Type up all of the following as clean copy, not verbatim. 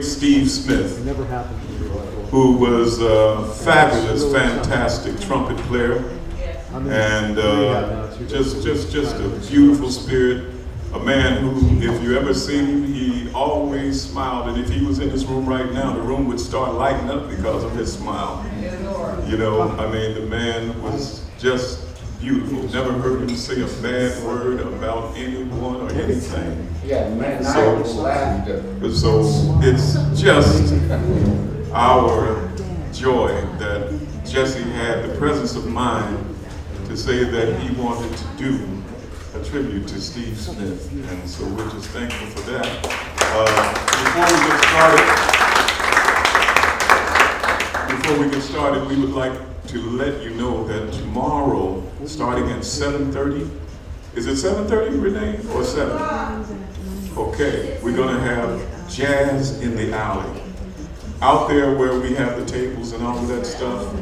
Steve Smith, It never happened to me. who was a fabulous, fantastic trumpet player, and just a beautiful spirit. A man who, if you ever seen him, he always smiled, and if he was in this room right now, the room would start lighting up because of his smile. You know, I mean, the man was just beautiful. Never heard him say a bad word about anyone or anything. Yeah, man, So it's just our joy that Jesse had the presence of mind to say that he wanted to do a tribute to Steve Smith, and so we're just thankful for that. Before we get started, we would like to let you know that tomorrow, starting at 7:30, is it 7:30, Renee, or 7? Okay, we're gonna have Jazz in the Alley. Out there where we have the tables and all of that stuff,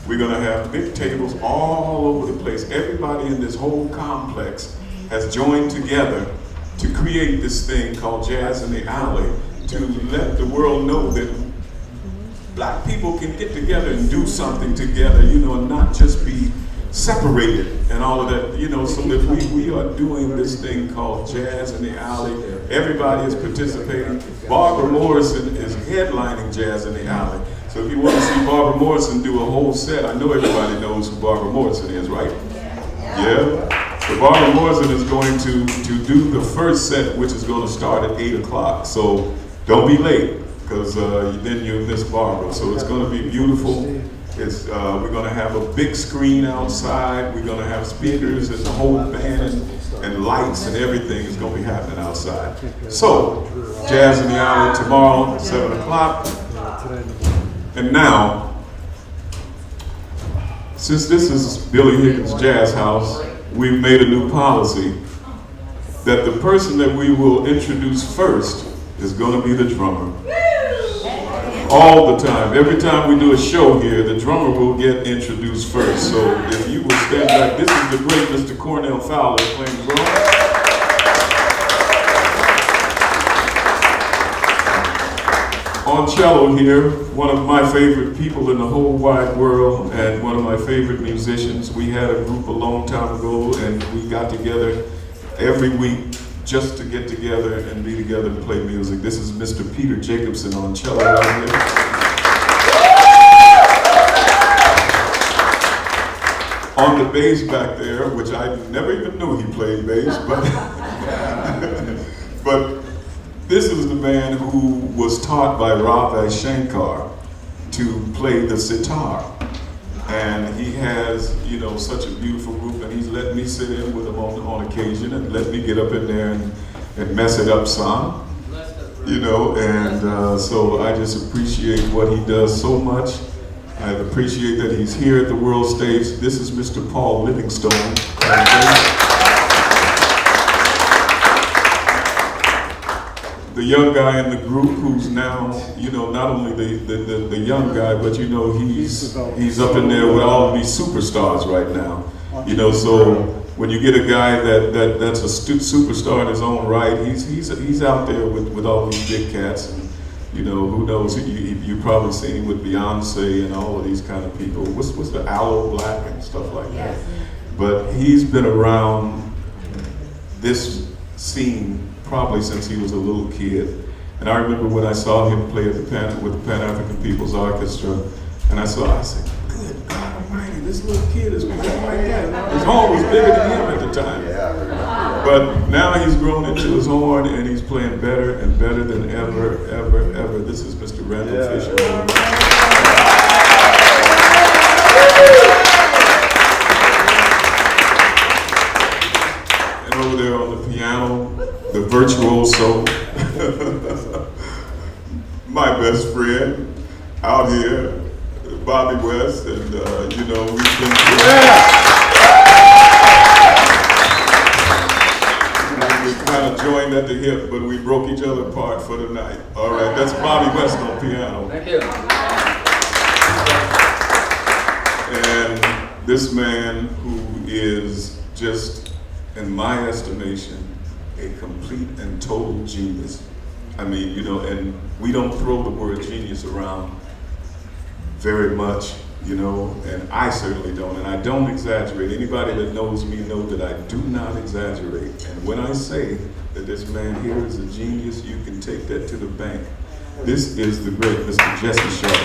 we're gonna have big tables all over the place. Everybody in this whole complex has joined together to create this thing called Jazz in the Alley, to let the world know that black people can get together and do something together, you know, and not just be separated and all of that, you know, so that we are doing this thing called Jazz in the Alley. Everybody is participating. Barbara Morrison is headlining Jazz in the Alley. So if you want to see Barbara Morrison do a whole set, I know everybody knows who Barbara Morrison is, right? Yeah? So Barbara Morrison is going to do the first set, which is going to start at 8 o'clock. So don't be late, because then you'll miss Barbara. So it's going to be beautiful. It's, we're going to have a big screen outside. We're going to have speakers and the whole band and lights and everything is going to be happening outside. So, Jazz in the Alley tomorrow, 7 o'clock. And now, since this is Billy Higgins' Jazz House, we've made a new policy that the person that we will introduce first is going to be the drummer. All the time. Every time we do a show here, the drummer will get introduced first. So if you will stand back, this is the great Mr. Cornell Fowler playing the drum. On cello here, one of my favorite people in the whole wide world and one of my favorite musicians. We had a group a long time ago and we got together every week just to get together and be together and play music. This is Mr. Peter Jacobson on cello right here. On the bass back there, which I never even knew he played bass, but this is the man who was taught by Ravi Shankar to play the sitar. And he has, you know, such a beautiful group, and he's let me sit in with him on occasion and let me get up in there and mess it up some, you know, and so I just appreciate what he does so much. I appreciate that he's here at the world stage. This is Mr. Paul Livingstone. The young guy in the group who's now, you know, not only the young guy, but you know, he's up in there with all of these superstars right now. You know, so when you get a guy that's a superstar in his own right, he's out there with all these big cats. And, you know, who knows? You probably seen him with Beyonce and all of these kind of people. What's the Aloe Black and stuff like that. But he's been around this scene probably since he was a little kid. And I remember when I saw him play at with the Pan-African People's Orchestra, and I said, good God Almighty, this little kid is playing like that. His horn was bigger than him at the time. But now he's grown into his horn and he's playing better and better than ever, ever, ever. This is Mr. Randall Fisher. And over there on the piano, the virtuoso, my best friend out here, Bobby West, and you know, we've been we kind of joined at the hip, but we broke each other apart for the night. All right, that's Bobby West on piano. Thank you. And this man who is just, in my estimation, a complete and total genius. I mean, you know, and we don't throw the word genius around very much, you know, and I certainly don't, and I don't exaggerate. Anybody that knows me know that I do not exaggerate. And when I say that this man here is a genius, you can take that to the bank. This is the great Mr. Jesse Sharp.